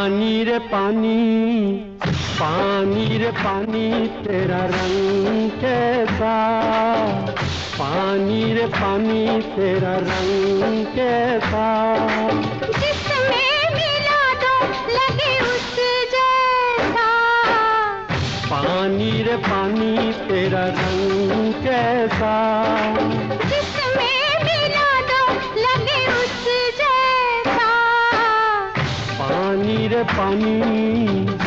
पानी रे पानी, पानी रे पानी तेरा रंग कैसा, पानी रे पानी तेरा रंग कैसा, जिसमें मिला दो लगे उस जैसा, पानी रे पानी तेरा रंग कैसा, जिसमें मिला दो लगे उस जैसा, पानी रे पानी।